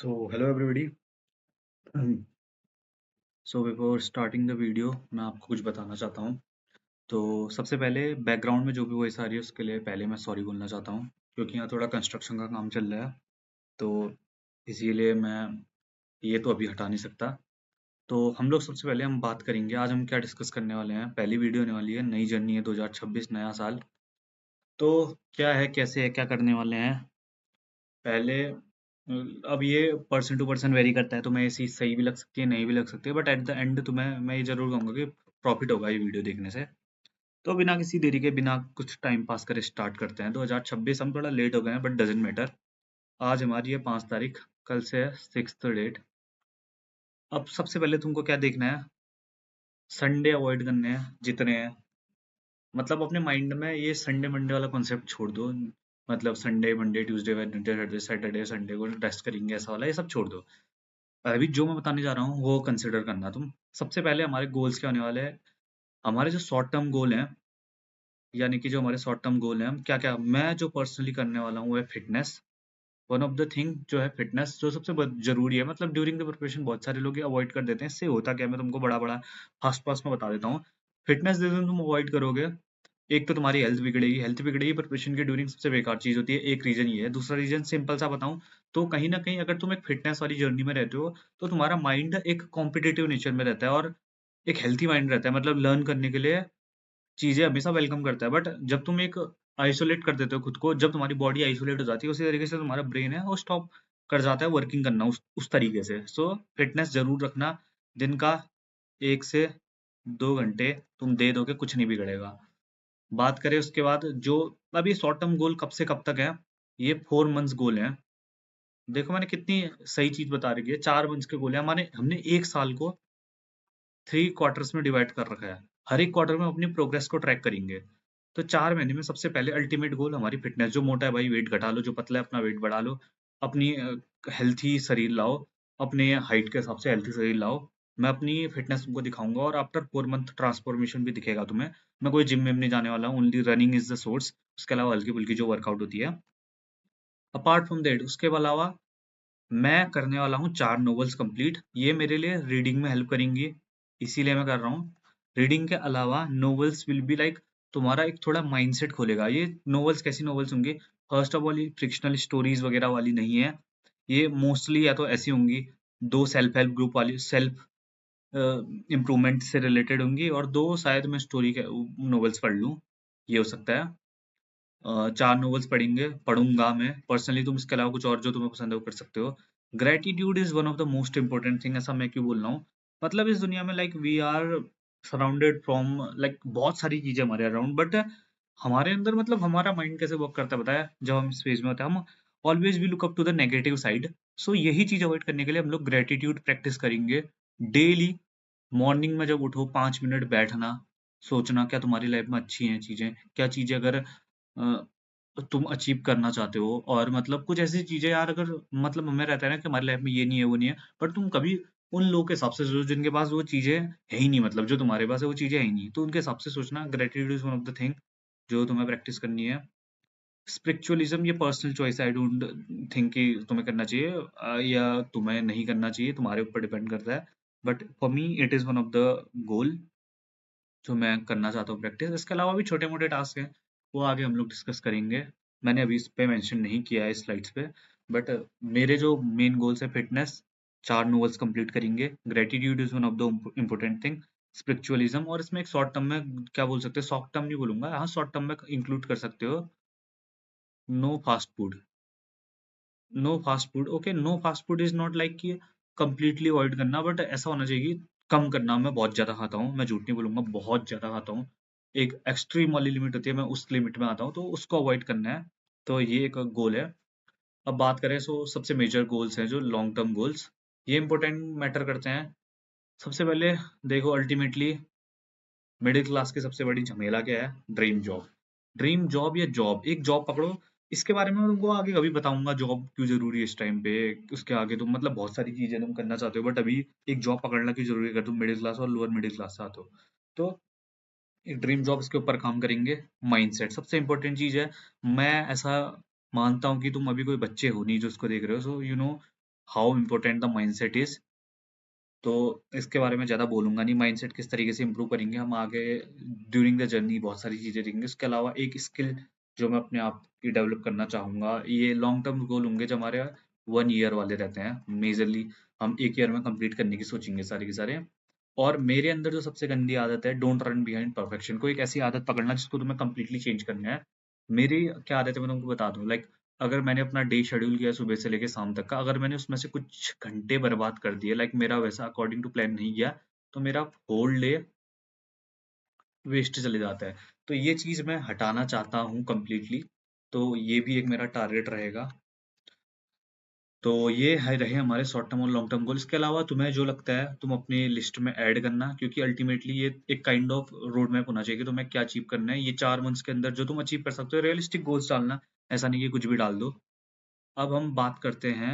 So, hello everybody. So, before starting the video, मैं आपको कुछ बताना चाहता हूँ। तो सबसे पहले बैकग्राउंड में जो भी वॉइस आ रही है उसके लिए पहले मैं सॉरी बोलना चाहता हूँ, क्योंकि यहाँ थोड़ा कंस्ट्रक्शन का काम चल रहा है। तो इसीलिए मैं ये तो अभी हटा नहीं सकता। तो हम लोग सबसे पहले हम बात करेंगे आज हम क्या डिस्कस करने वाले हैं। पहली वीडियो होने वाली है, नई जर्नी है 2026 नया साल। तो क्या है, कैसे है, क्या करने वाले हैं पहले। अब ये पर्सन टू पर्सन वेरी करता है, तो मैं ये चीज़ सही भी लग सकती है, नहीं भी लग सकती है, बट एट द एंड तो मैं ये जरूर कहूँगा कि प्रॉफिट होगा ये वीडियो देखने से। तो बिना किसी देरी के, बिना कुछ टाइम पास करे स्टार्ट करते हैं। 2026 हम थोड़ा लेट हो गए हैं, बट डजेंट मैटर। आज हमारी है 5 तारीख, कल से है 6th डेट। अब सबसे पहले तुमको क्या देखना है, संडे अवॉइड करने हैं जितने हैं। मतलब अपने माइंड में ये संडे मंडे वाला कॉन्सेप्ट छोड़ दो। मतलब Sunday Monday Tuesday Wednesday Thursday Saturday Sunday को रेस्ट करेंगे ऐसा वाला, ये सब छोड़ दो। अभी जो मैं बताने जा रहा हूँ वो कंसिडर करना तुम। सबसे पहले हमारे गोल्स क्या होने वाले हैं। हमारे जो शॉर्ट टर्म गोल हैं, यानी कि जो हमारे शॉर्ट टर्म गोल हैं, हम क्या क्या, मैं जो पर्सनली करने वाला हूँ वो है fitness. One of the thing जो है फिटनेस, जो सबसे जरूरी है। मतलब ड्यूरिंग द प्रिपरेशन बहुत सारे लोग अवॉइड कर देते हैं, इससे होता क्या है, मैं तुमको बड़ा बड़ा फास्ट फास्ट में बता देता हूँ। फिटनेस जिस दिन तुम अवॉइड करोगे, एक तो तुम्हारी हेल्थ बिगड़ेगी प्रिपरेशन के ड्यूरिंग। सबसे बेकार चीज होती है, एक रीजन ये है। दूसरा रीजन सिंपल सा बताऊं, तो कहीं ना कहीं अगर तुम एक फिटनेस वाली जर्नी में रहते हो, तो तुम्हारा माइंड एक कॉम्पिटिटिव नेचर में रहता है और एक हेल्थी माइंड रहता है। मतलब लर्न करने के लिए चीजें हमेशा वेलकम करता है। बट जब तुम एक आइसोलेट कर देते हो खुद को, जब तुम्हारी बॉडी आइसोलेट हो जाती है, उसी तरीके से तुम्हारा ब्रेन है वो स्टॉप कर जाता है वर्किंग करना उस तरीके से। सो फिटनेस जरूर रखना। दिन का 1 से 2 घंटे तुम दे दोगे, कुछ नहीं बिगड़ेगा। बात करें उसके बाद, जो अब ये शॉर्ट टर्म गोल कब से कब तक है, ये 4 मंथ्स गोल है। देखो मैंने कितनी सही चीज बता रखी है। 4 मंथ्स के गोल है हमारे। हमने एक साल को 3 क्वार्टर्स में डिवाइड कर रखा है। हर एक क्वार्टर में अपनी प्रोग्रेस को ट्रैक करेंगे। तो 4 महीने में सबसे पहले अल्टीमेट गोल हमारी फिटनेस। जो मोटा है भाई वेट घटा लो, जो पतला है अपना वेट बढ़ा लो, अपनी हेल्थी शरीर लाओ, अपने हाइट के हिसाब से हेल्थी शरीर लाओ। मैं अपनी फिटनेस तुमको दिखाऊंगा और आफ्टर 4 मंथ ट्रांसफॉर्मेशन भी दिखेगा तुम्हें। मैं कोई जिम में नहीं जाने वाला हूँ, only running is the source. उसके अलावा हल्की फुल्की जो वर्कआउट होती है। अपार्ट फ्रॉम दैट, उसके अलावा मैं करने वाला हूँ 4 नॉवेल्स कंप्लीट। ये मेरे लिए रीडिंग में हेल्प करेंगी, इसीलिए मैं कर रहा हूँ। रीडिंग के अलावा नॉवेल्स विल बी लाइक तुम्हारा एक थोड़ा माइंडसेट खोलेगा। ये नॉवेल्स कैसी नॉवेल्स होंगी, फर्स्ट ऑफ ऑल ये फ्रिक्शनल स्टोरीज वगैरह वाली नहीं है। ये मोस्टली या तो ऐसी होंगी, दो सेल्फ हेल्प ग्रुप वाली, सेल्फ इम्प्रूवमेंट से रिलेटेड होंगी, और दो शायद मैं स्टोरी के नॉवेल्स पढ़ लूँ, ये हो सकता है। 4 नॉवेल्स पढ़ूंगा मैं पर्सनली। तुम इसके अलावा कुछ और जो तुम्हें पसंद है वो कर सकते हो। Gratitude is one of the most important thing. ऐसा मैं क्यों बोल रहा हूँ, मतलब इस दुनिया में like we are surrounded from like बहुत सारी चीजें हमारे अराउंड, बट हमारे अंदर मतलब हमारा माइंड कैसे वर्क करता है बताया, जब हम इस फेज में होते हैं हम always we look up to the negative side. So यही चीज अवॉइड करने के लिए हम लोग ग्रेटिट्यूड प्रैक्टिस करेंगे डेली। मॉर्निंग में जब उठो 5 मिनट बैठना, सोचना क्या तुम्हारी लाइफ में अच्छी हैं चीजें, क्या चीजें अगर तुम अचीव करना चाहते हो। और मतलब कुछ ऐसी चीजें यार, अगर मतलब हमें रहता है ना कि हमारी लाइफ में ये नहीं है वो नहीं है, पर तुम कभी उन लोगों के हिसाब से सोचो जिनके पास वो चीजें है ही नहीं। मतलब जो तुम्हारे पास है वो चीजें है ही नहीं, तो उनके हिसाब से सोचना। Gratitude is one of the thing जो तुम्हें प्रैक्टिस करनी है। स्पिरिचुअलिज्म ये personal choice, I don't think कि तुम्हें करना चाहिए या तुम्हें नहीं करना चाहिए, तुम्हारे ऊपर डिपेंड करता है। But for me it is one of the goal जो मैं करना चाहता हूँ प्रैक्टिस। इसके अलावा भी छोटे मोटे टास्क हैं, वो आगे हम लोग डिस्कस करेंगे। मैंने अभी इस पे मेंशन नहीं किया है स्लाइड्स पे। बट मेरे जो मेन गोल्स है, फिटनेस, 4 नॉवेल्स कंप्लीट करेंगे, gratitude is one of the important thing, spiritualism, और इसमें एक शॉर्ट टर्म में क्या बोल सकते हैं, शॉर्ट टर्म नहीं बोलूंगा, हाँ शॉर्ट टर्म में इंक्लूड कर सकते हो, no fast food. No fast food, okay. No fast food is not like कि कंप्लीटली अवॉइड करना, बट ऐसा होना चाहिए कि कम करना। मैं बहुत ज्यादा खाता हूँ, मैं झूठ नहीं बोलूंगा, बहुत ज्यादा खाता हूँ। एक एक्सट्रीम वाली लिमिट होती है, मैं उस लिमिट में आता हूँ, तो उसको अवॉइड करना है। तो ये एक गोल है। अब बात करें, सो सबसे मेजर गोल्स हैं जो लॉन्ग टर्म गोल्स, ये इंपॉर्टेंट मैटर करते हैं। सबसे पहले देखो, अल्टीमेटली मिडिल क्लास की सबसे बड़ी झमेला क्या है, ड्रीम जॉब। ड्रीम जॉब या जॉब, एक जॉब पकड़ो। इसके बारे में मैं तुमको आगे कभी बताऊंगा, जॉब क्यों जरूरी है इस टाइम पे। उसके आगे तुम मतलब बहुत सारी चीजें तुम करना चाहते हो, बट अभी एक जॉब पकड़ना क्यों जरूरी है अगर तुम मिडिल क्लास और लोअर मिडिल क्लास से आते हो। तो एक ड्रीम जॉब, इसके ऊपर काम करेंगे। माइंडसेट सबसे इंपॉर्टेंट चीज है। मैं ऐसा मानता हूँ कि तुम अभी कोई बच्चे हो नहीं जो उसको देख रहे हो, so you know how important the mindset is. तो इसके बारे में ज़्यादा बोलूंगा नहीं, माइंडसेट किस तरीके से इम्प्रूव करेंगे हम आगे ड्यूरिंग द जर्नी, बहुत सारी चीज़ें देखेंगे। इसके अलावा एक स्किल जो मैं अपने आप की डेवलप करना चाहूँगा, ये लॉन्ग टर्म गोल होंगे जो हमारे 1 ईयर वाले रहते हैं मेजरली। हम 1 ईयर में कंप्लीट करने की सोचेंगे सारे के सारे। और मेरे अंदर जो सबसे गंदी आदत है, डोंट रन बिहाइंड परफेक्शन, को एक ऐसी आदत पकड़ना जिसको तुम्हें कंप्लीटली चेंज करना है। मेरी क्या आदत है मैं तुमको बता दूं, लाइक अगर मैंने अपना डे शेड्यूल किया सुबह से लेके शाम तक का, अगर मैंने उसमें से कुछ घंटे बर्बाद कर दिए, लाइक मेरा वैसा अकॉर्डिंग टू प्लान नहीं गया, तो मेरा होल डे वेस्ट चले जाता है। तो ये चीज़ मैं हटाना चाहता हूँ कंप्लीटली। तो ये भी एक मेरा टारगेट रहेगा। तो ये है रहे हमारे शॉर्ट टर्म और लॉन्ग टर्म गोल। इसके अलावा तुम्हें जो लगता है तुम अपनी लिस्ट में ऐड करना, क्योंकि अल्टीमेटली ये एक काइंड ऑफ रोड मैप होना चाहिए कि तुम्हें क्या अचीव करना है ये 4 मंथ्स के अंदर, जो तुम अचीव कर सकते हो। रियलिस्टिक गोल्स डालना, ऐसा नहीं कि कुछ भी डाल दो। अब हम बात करते हैं,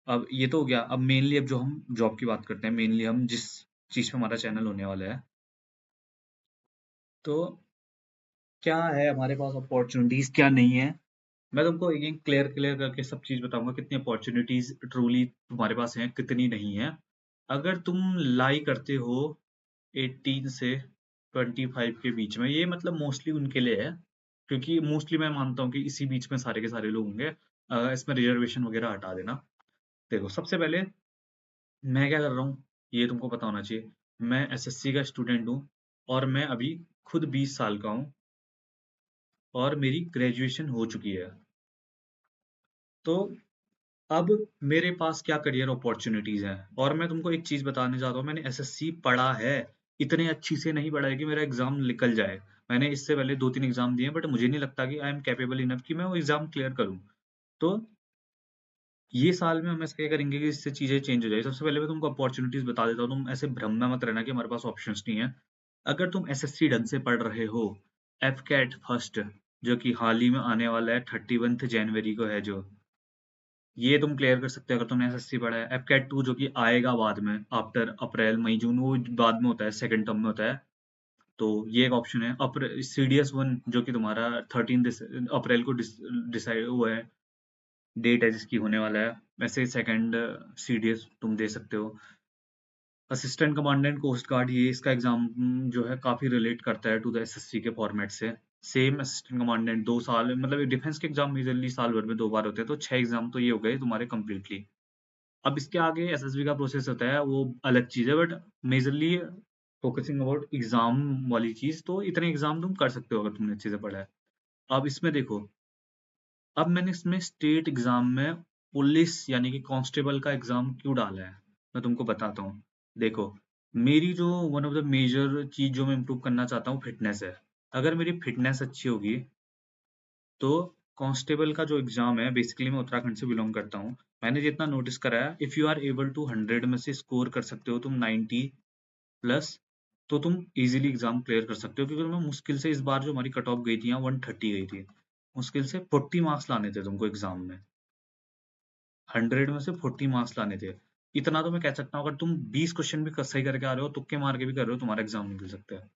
अब ये तो हो गया, अब मेनली अब जो हम जॉब की बात करते हैं, मेनली हम जिस चीज़ पे हमारा चैनल होने वाला है, तो क्या है हमारे पास अपॉर्चुनिटीज क्या नहीं है। मैं तुमको एक क्लियर क्लियर करके सब चीज बताऊंगा, कितनी अपॉर्चुनिटीज ट्रूली तुम्हारे पास हैं, कितनी नहीं है। अगर तुम लाई करते हो 18 से 25 के बीच में, ये मतलब मोस्टली उनके लिए है, क्योंकि मोस्टली मैं मानता हूँ कि इसी बीच में सारे के सारे लोग होंगे। इसमें रिजर्वेशन वगैरह हटा देना। देखो सबसे पहले मैं क्या कर रहा हूँ, ये तुमको पता होना चाहिए। मैं एसएससी का स्टूडेंट हूँ, और मैं अभी खुद 20 साल का हूँ, और मेरी ग्रेजुएशन हो चुकी है। तो अब मेरे पास क्या करियर अपॉर्चुनिटीज हैं, और मैं तुमको एक चीज बताने जा रहा हूँ, मैंने एसएससी पढ़ा है, इतने अच्छी से नहीं पढ़ा है कि मेरा एग्जाम निकल जाए। मैंने इससे पहले 2-3 एग्जाम दिए, बट मुझे नहीं लगता कि आई एम कैपेबल इनफ कि मैं वो एग्जाम क्लियर करूँ। तो ये साल में हम ऐसा क्या करेंगे कि इससे चीजें चेंज हो जाए। सबसे पहले मैं तुमको अपॉर्चुनिटीज बता देता हूँ, तुम ऐसे भ्रम में मत रहना कि हमारे पास ऑप्शंस नहीं है। अगर तुम एसएससी ढंग से पढ़ रहे हो, एफ कैट फर्स्ट, जो कि हाल ही में आने वाला है, 31 जनवरी को है, जो ये तुम क्लियर कर सकते हो अगर तुमने एसएससी पढ़ा है। एफ कैट 2 जो कि आएगा बाद में, आफ्टर अप्रैल मई जून, वो बाद में होता है, सेकंड टर्म में होता है। तो ये एक ऑप्शन है। सीडीएस 1 जो कि तुम्हारा 13 अप्रैल को डिसाइड हुआ है, डेट है जिसकी होने वाला है। वैसे सेकंड सीडीएस तुम दे सकते हो। असिस्टेंट कमांडेंट कोस्ट गार्ड, ये इसका एग्जाम जो है काफी रिलेट करता है टू द एसएससी के फॉर्मेट से। सेम असिस्टेंट कमांडेंट 2 साल, मतलब डिफेंस के एग्जाम मेजरली साल भर में 2 बार होते हैं, तो 6 एग्जाम तो ये हो गए तुम्हारे कम्प्लीटली। अब इसके आगे एसएसबी का प्रोसेस होता है, वो अलग चीज है, but majorly focusing about exam वाली चीज, तो इतने एग्जाम तुम कर सकते हो अगर तुमने अच्छे से पढ़ा है। अब इसमें देखो, अब मैंने इसमें स्टेट एग्जाम में पुलिस यानी कि कांस्टेबल का एग्जाम क्यों डाला है, मैं तुमको बताता हूँ। देखो, मेरी जो वन ऑफ द मेजर चीज जो मैं इम्प्रूव करना चाहता हूँ, फिटनेस है। अगर मेरी फिटनेस अच्छी होगी, तो कांस्टेबल का जो एग्जाम है, बेसिकली मैं उत्तराखंड से बिलोंग करता हूँ, मैंने जितना नोटिस करा है, if you are able to 100 में से स्कोर कर सकते हो तुम 90+, तो तुम इजीली एग्जाम क्लियर कर सकते हो। क्योंकि तुम्हें मुश्किल से, इस बार जो हमारी कट ऑफ गई थी, यहाँ 130 गई थी, मुश्किल से 40 मार्क्स लाने थे तुमको एग्जाम में, 100 में से 40 मार्क्स लाने थे। इतना तो मैं कह सकता हूँ, अगर तुम 20 क्वेश्चन भी सही करके आ रहे हो, तुक्के मार के भी कर रहे हो, तुम्हारा एग्जाम निकल सकता है।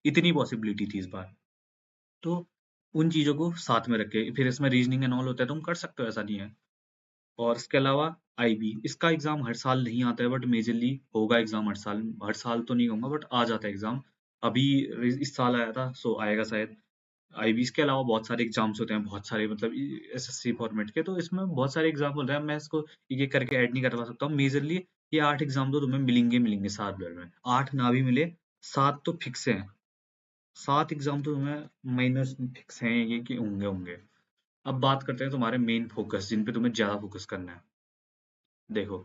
इतनी पॉसिबिलिटी थी इस बार। तो उन चीजों को साथ में रखे, फिर इसमें रीजनिंग एंड ऑल होता है, तुम कर सकते हो, ऐसा नहीं है। और इसके अलावा आईबी, इसका एग्जाम हर साल नहीं आता है, बट मेजरली होगा एग्जाम हर साल। हर साल तो नहीं होगा, बट आ जाता है एग्जाम। अभी इस साल आया था, सो आएगा शायद। आईबीज के अलावा बहुत सारे एग्जाम्स होते हैं, बहुत सारे, मतलब एसएससी फॉर्मेट के, तो इसमें बहुत सारे एग्जाम होते हैं। मैं इसको एक एक करके ऐड नहीं करवा सकता हूँ। मेजरली ये 8 एग्जाम तो तुम्हें मिलेंगे मिलेंगे साल भर में, 8 ना भी मिले, 7 तो फिक्स हैं। 7 एग्जाम तो तुम्हें माइनस फिक्स हैं ये कि होंगे होंगे। अब बात करते हैं तुम्हारे मेन फोकस, जिन पे तुम्हें ज्यादा फोकस करना है। देखो,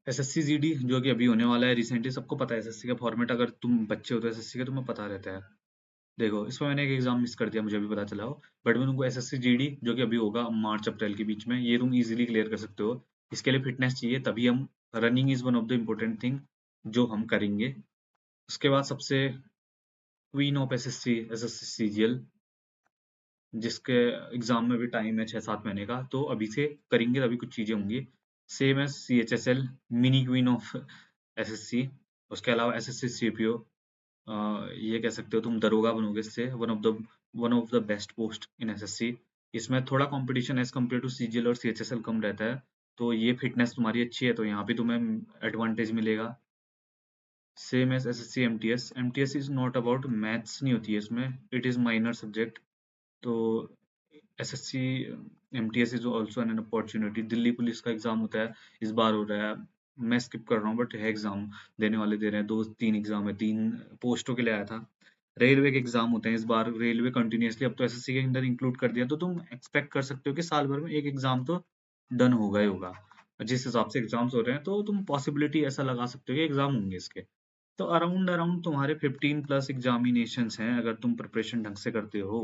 एसएससी जीडी जो कि अभी होने वाला है रिसेंटली, सबको पता है एसएससी का फॉर्मेट, अगर तुम बच्चे हो तो एसएससी का तुम्हें पता रहता है। देखो, इसमें मैंने एक एग्जाम मिस कर दिया, मुझे भी पता चला हो, बट मैं तुमको एसएससी जीडी जो कि अभी होगा मार्च अप्रैल के बीच में, ये तुम इजीली क्लियर कर सकते हो। इसके लिए फिटनेस चाहिए, तभी हम, running is one of the important thing जो हम करेंगे। उसके बाद सबसे queen of SSC, SSC CGL, जिसके एग्जाम में भी टाइम है 6-7 महीने का, तो अभी से करेंगे तभी कुछ चीजें होंगी। Same as CHSL, mini queen of SSC. उसके अलावा एसएससी सीपीओ, ये कह सकते हो तुम दरोगा बनोगे इससे, one of the best post in SSC. इसमें थोड़ा competition as compare to CGL और सीएचएसएल कम रहता है, तो ये फिटनेस तुम्हारी अच्छी है तो यहाँ पे तुम्हें एडवांटेज मिलेगा। Same as SSC MTS. MTS is not about maths, नहीं होती है इसमें, इट इज माइनर सब्जेक्ट। तो SSC MTS is also an opportunity. Delhi police का एग्जाम होता है, इस बार हो रहा है, मैं स्किप कर रहा हूँ बट है एग्जाम, देने वाले दे रहे हैं, 2-3 एग्जाम है, 3 पोस्टों के लिए आया था। रेलवे के एग्जाम होते हैं इस बार, रेलवे कंटिन्यूसली अब तो एसएससी के अंदर इंक्लूड कर दिया, तो तुम एक्सपेक्ट कर सकते हो कि साल भर में एक एग्जाम तो डन होगा ही होगा। जिस हिसाब से एग्जाम्स हो रहे हैं तो तुम पॉसिबिलिटी ऐसा लगा सकते हो कि एग्जाम होंगे इसके। तो अराउंड अराउंड तुम्हारे 15 प्लस एग्जामिनेशंस हैं अगर तुम प्रिपरेशन ढंग से करते हो।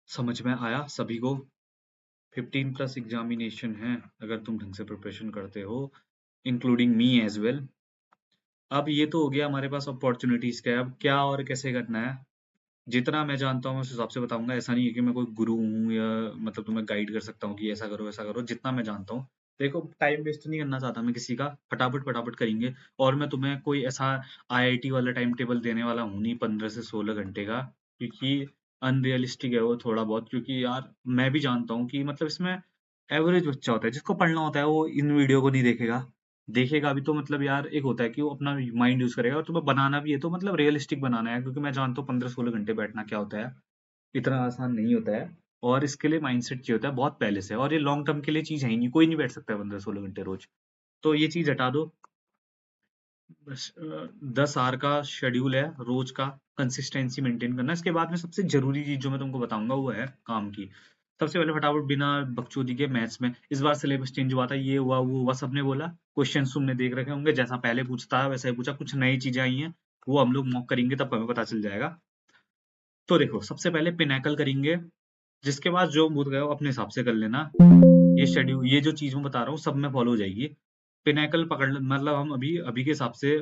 समझ में आया सभी को? 15 प्लस एग्जामिनेशन है अगर तुम ढंग से प्रिपरेशन करते हो, इंक्लूडिंग मी एज वेल। अब ये तो हो गया हमारे पास अपॉर्चुनिटीज का, अब क्या और कैसे करना है, जितना मैं जानता हूँ मैं उस हिसाब से बताऊंगा। ऐसा नहीं है कि मैं कोई गुरु हूँ या मतलब तुम्हें गाइड कर सकता हूँ कि ऐसा करो ऐसा करो, जितना मैं जानता हूँ। देखो टाइम वेस्ट नहीं करना चाहता मैं किसी का, फटाफट फटाफट करेंगे। और मैं तुम्हें कोई ऐसा आईआईटी वाला टाइम टेबल देने वाला हूँ नहीं 15 से 16 घंटे का, क्योंकि अनरियलिस्टिक है वो थोड़ा बहुत। क्योंकि यार मैं भी जानता हूँ कि मतलब इसमें एवरेज बच्चा होता है, जिसको पढ़ना होता है वो इन वीडियो को नहीं देखेगा। देखेगा भी तो मतलब यार एक होता है कि वो अपना माइंड यूज करेगा, और तुम्हें बनाना भी है तो मतलब रियलिस्टिक बनाना है, क्योंकि मैं जानता हूँ 15-16 घंटे बैठना क्या होता है, इतना आसान नहीं होता है। और इसके लिए माइंडसेट चाहिए होता है बहुत पहले से, और ये लॉन्ग टर्म के लिए चीज है ही नहीं, कोई नहीं बैठ सकता है 15-16 घंटे रोज। तो ये चीज हटा दो। बस 10 आवर का शेड्यूल है रोज का, कंसिस्टेंसी मेंटेन करना। इसके बाद में सबसे जरूरी चीज जो मैं तुमको बताऊंगा वो है काम की। सबसे पहले फटाफट बिना बकचोदी के, मैथ्स में इस बार सिलेबस चेंज हुआ था, ये हुआ वो हुआ सबने बोला, क्वेश्चन तुमने देख रखे होंगे, जैसा पहले पूछता है वैसा ही पूछा, कुछ नई चीजें आई हैं वो हम लोग मॉक करेंगे तब हमें पता चल जाएगा। तो देखो सबसे पहले पिनैकल करेंगे, जिसके बाद जो मूड गए वो अपने हिसाब से कर लेना। ये शेड्यूल, ये जो चीज मैं बता रहा हूँ सब में फॉलो हो जाएगी। पिनैकल पकड़ मतलब हम अभी अभी के हिसाब से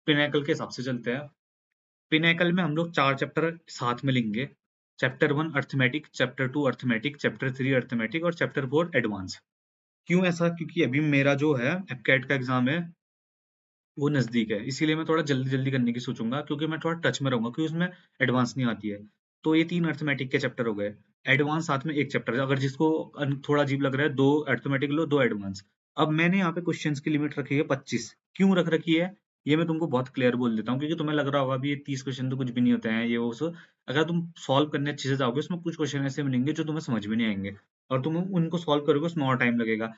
पिनैकल के हिसाब से चलते हैं। पिनैकल में हम लोग 4 चैप्टर साथ में लेंगे। Chapter 1 arithmetic, chapter 2 arithmetic, chapter 3 arithmetic और चैप्टर 4 एडवांस। क्यों ऐसा? क्योंकि अभी मेरा जो है एपकैट का एग्जाम है वो नजदीक है, इसीलिए मैं थोड़ा जल्दी जल्दी करने की सोचूंगा, क्योंकि मैं थोड़ा टच में रहूंगा, क्योंकि उसमें एडवांस नहीं आती है। तो ये 3 अर्थमेटिक के चैप्टर हो गए, एडवांस साथ में एक चैप्टर। अगर जिसको थोड़ा अजीब लग रहा है, 2 अर्थमेटिक लो 2 एडवांस। अब मैंने यहाँ पे क्वेश्चंस की लिमिट रखी है 25। क्यों रख रखी है ये मैं तुमको बहुत क्लियर बोल देता हूँ, क्योंकि तुम्हें लग रहा होगा अभी ये 30 क्वेश्चन तो कुछ भी नहीं होते हैं ये वो सो। अगर तुम सॉल्व करने अच्छे से जाओगे उसमें कुछ क्वेश्चन ऐसे मिलेंगे जो तुम्हें समझ में नहीं आएंगे, और तुम उनको सॉल्व करोगे उसमें और टाइम लगेगा।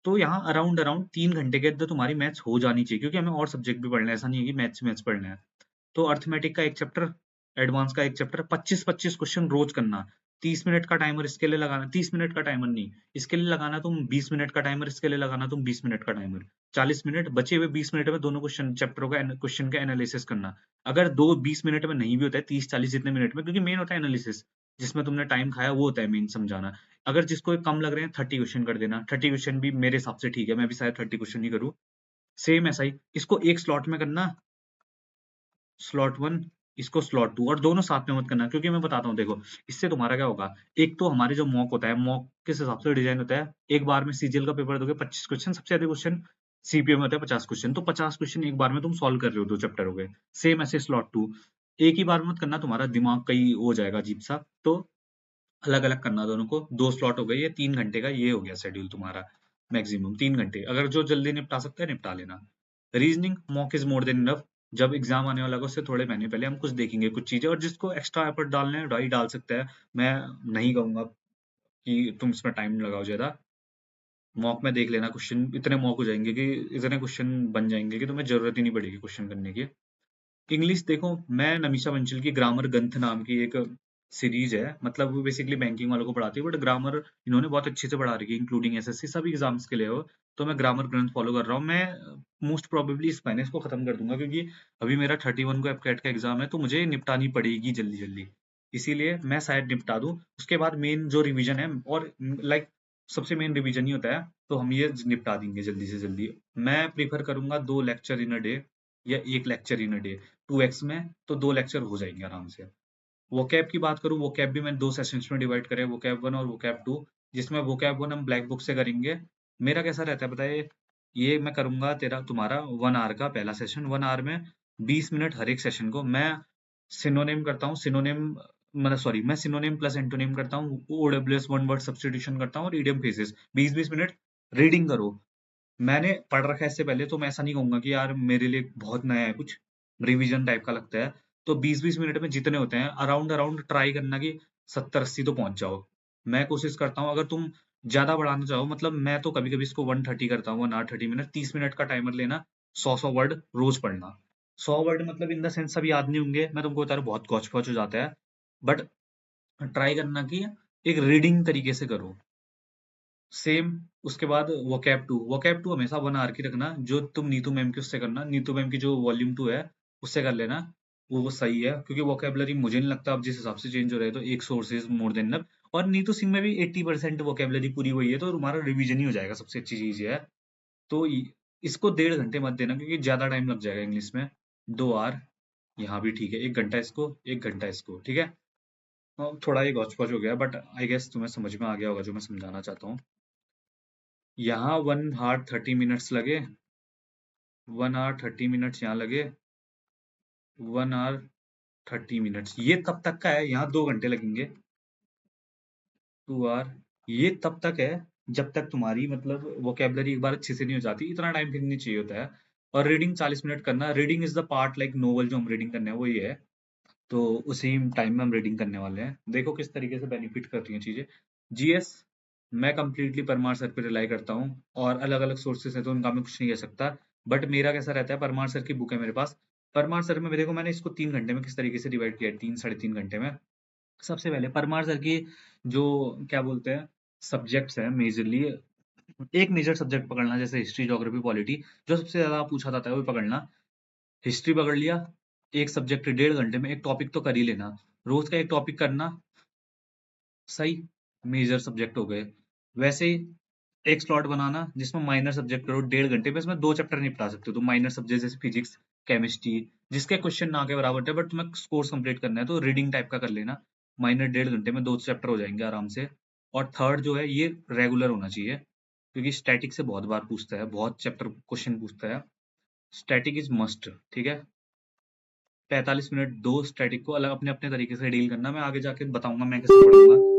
तो यहाँ अराउंड अराउंड 3 घंटे के अंदर तुम्हारी मैथ्स हो जानी चाहिए, क्योंकि हमें और सब्जेक्ट भी पढ़ना है, ऐसा नहीं है कि मैथ्स मैथ्स पढ़ना है। तो अर्थमेटिक का एक चैप्टर, एडवांस का एक चैप्टर, 25-25 क्वेश्चन रोज करना। 30 मिनट का टाइमर इसके लिए लगाना, 30 मिनट का टाइमर नहीं, इसके लिए लगाना तुम 20 मिनट का टाइमर, इसके लिए लगाना तुम 20 मिनट का टाइमर। 40 मिनट, बचे हुए 20 मिनट में दोनों क्वेश्चन चैप्टरों का क्वेश्चन का एनालिसिस करना। अगर दो 20 मिनट में नहीं भी होता है, 30-40 जितने मिनट में, क्योंकि मेन होता है एनालिसिस, जिसमें तुमने टाइम खाया वो होता है मेन समझाना। अगर जिसको कम लग रहे हैं 30 क्वेश्चन कर देना, 30 क्वेश्चन भी मेरे हिसाब से ठीक है, मैं भी शायद 30 क्वेश्चन ही करूँ। सेम ऐसा ही इसको एक स्लॉट में करना, स्लॉट 1, इसको स्लॉट 2, और दोनों साथ में मत करना, क्योंकि मैं बताता हूँ देखो इससे तुम्हारा क्या होगा। एक तो हमारे जो मॉक होता है, मॉक किस हिसाब से डिजाइन होता है, एक बार में सीजीएल का पेपर दोगे 25 क्वेश्चन, सबसे ज्यादा क्वेश्चन सीपीओ में होता है 50 क्वेश्चन, तो 50 क्वेश्चन एक बार में तुम सॉल्व कर रहे हो 2 चैप्टर हो गए। सेम ऐसे स्लॉट 2, एक ही बार में मत करना, तुम्हारा दिमाग कहीं हो जाएगा अजीब सा, तो अलग अलग करना दोनों को। 2 स्लॉट हो गए, ये 3 घंटे का ये हो गया शेड्यूल तुम्हारा, मैक्सिमम 3 घंटे। अगर जो जल्दी निपटा सकता है निपटा लेना। Reasoning mock is more than enough. जब एग्जाम आने वाला होगा उससे थोड़े महीने पहले हम कुछ देखेंगे कुछ चीजें, और जिसको एक्स्ट्रा एफर्ट डालने हैं वही डाल सकता है। मैं नहीं कहूंगा कि तुम इसमें टाइम लगाओ ज्यादा। मॉक में देख लेना, क्वेश्चन इतने मॉक हो जाएंगे कि इतने क्वेश्चन बन जाएंगे कि तुम्हें जरूरत ही नहीं पड़ेगी क्वेश्चन करने की। इंग्लिश देखो, मैं नमीशा बंसल की ग्रामर ग्रंथ नाम की एक सीरीज है, मतलब वो बेसिकली बैंकिंग वालों को पढ़ाती है, बट ग्रामर इन्होंने बहुत अच्छे से पढ़ा रखी है, इंक्लूडिंग एसएससी सभी एग्जाम्स के लिए हो। तो मैं ग्रामर ग्रंथ फॉलो कर रहा हूँ। मैं मोस्ट प्रोबेबली इस महीने इसको खत्म कर दूंगा, क्योंकि अभी मेरा 31 को एपकैट का एग्जाम है, तो मुझे निपटानी पड़ेगी जल्दी जल्दी, इसीलिए मैं शायद निपटा दूं। उसके बाद मेन जो रिवीजन है, और लाइक सबसे मेन रिवीजन ही होता है, तो हम ये निपटा देंगे जल्दी से जल्दी। मैं प्रीफर करूंगा 2 लेक्चर इन अ डे या 1 lecture in a day. 2x में तो 2 लेक्चर हो जाएंगे आराम से। वोकैब की बात करूँ, वोकैब भी मैंने 2 सेशंस में डिवाइड करे, वोकैब 1 और वोकैब 2, जिसमें वोकैब 1 हम ब्लैक बुक से करेंगे। मेरा कैसा रहता है बताइए, ये मैं करूंगा तेरा तुम्हारा 1 आवर का पहला सेशन, 1 आवर में 20 मिनट हर एक सेशन को। मैं सिनोनिम करता हूँ, सिनोनिम मतलब सॉरी, मैं सिनोनिम प्लस एंटोनिम करता हूँ, OWS वन वर्ड सब्स्टिट्यूशन करता हूँ, और ईडियम फ्रेजेस 20-20 मिनट रीडिंग करो। मैंने पढ़ रखा है इससे पहले, तो मैं ऐसा नहीं कहूंगा कि यार मेरे लिए बहुत नया है कुछ, रिवीजन टाइप का लगता है। तो 20-20 मिनट में जितने होते हैं अराउंड अराउंड ट्राई करना कि 70-80 तो पहुंच जाओ। मैं कोशिश करता हूँ, अगर तुम ज्यादा बढ़ाना चाहो, मतलब मैं तो कभी कभी इसको 130 करता हूँ, 1 hour 30 minute, 30 मिनट का टाइमर लेना, 100-100 वर्ड रोज पढ़ना। 100 वर्ड मतलब इन द सेंस सभी याद नहीं होंगे, मैं तुमको बता रहा हूँ, बहुत गौच पौच हो जाता है। बट ट्राई करना कि एक रीडिंग तरीके से करो। सेम उसके बाद वोकैब टू हमेशा 1 hour की रखना, जो तुम नीतू मैम की उससे करना, नीतू मैम की जो वॉल्यूम 2 है उससे कर लेना। वो सही है, क्योंकि वोकेबलरी मुझे नहीं लगता अब जिस हिसाब से चेंज हो रहा है तो एक सोर्सेज मोर देन इनफ। और नीतू सिंह में भी 80% वोकेबलरी पूरी हुई है, तो तुम्हारा रिवीजन ही हो जाएगा, सबसे अच्छी चीज ये है। तो इसको 1.5 घंटे मत देना, क्योंकि ज्यादा टाइम लग जाएगा इंग्लिश में। 2 hour यहाँ भी ठीक है, 1 घंटा इसको, 1 घंटा इसको, ठीक है। थोड़ा ये गौच पौच हो गया, बट आई गेस तुम्हें समझ में आ गया होगा जो मैं समझाना चाहता हूँ। यहाँ 1 hour 30 minutes लगे, 1 hour 30 minutes यहाँ लगे, 1 hour 30 minutes ये तब तक का है, यहाँ 2 घंटे लगेंगे। 2 hour ये तब तक है जब तक तुम्हारी मतलब वोकेबलरी एक बार अच्छे से नहीं हो जाती, इतना टाइम फिर नहीं चाहिए होता है। और रीडिंग 40 मिनट करना, reading is the part, like novel जो हम रीडिंग करने हैं वो ये है। तो उसी टाइम में हम रीडिंग करने वाले हैं, देखो किस तरीके से बेनिफिट करती हैं चीजें। जीएस मैं कंप्लीटली परमार सर पे रिलाई करता हूँ, और अलग अलग सोर्सेस हैं तो उनका मैं कुछ नहीं कह सकता। बट मेरा कैसा रहता है, परमार सर की बुक है मेरे पास। परमार सर में देखो मैंने इसको 3 घंटे में किस तरीके से डिवाइड किया है, 3 साढ़े 3 घंटे में। सबसे पहले परमार सर की जो क्या बोलते हैं सब्जेक्ट्स हैं मेजरली, एक मेजर सब्जेक्ट पकड़ना, जैसे हिस्ट्री ज्योग्राफी पॉलिटी, जो सबसे ज्यादा पूछा जाता है वो पकड़ना। हिस्ट्री पकड़ लिया, एक सब्जेक्ट 1.5 घंटे में, एक टॉपिक तो कर ही लेना, रोज का एक टॉपिक करना, सही, मेजर सब्जेक्ट हो गए। वैसे ही एक स्लॉट बनाना जिसमें माइनर सब्जेक्ट करो, 1.5 घंटे में इसमें 2 चैप्टर निपटा सकते हो तो माइनर सब्जेक्ट जैसे फिजिक्स, केमिस्ट्री, जिसके क्वेश्चन ना के बराबर थे, बट तुम्हें कोर्स कंप्लीट करना है तो रीडिंग टाइप का कर लेना। माइनर 1.5 घंटे में 2 चैप्टर हो जाएंगे आराम से। और थर्ड जो है ये रेगुलर होना चाहिए, क्योंकि स्टैटिक से बहुत बार पूछता है, बहुत चैप्टर क्वेश्चन पूछता है। स्टैटिक इज मस्ट, ठीक है। 45 मिनट दो स्टैटिक को, अलग अपने अपने तरीके से डील करना, मैं आगे जाके बताऊंगा मैं कैसे पढ़ूंगा।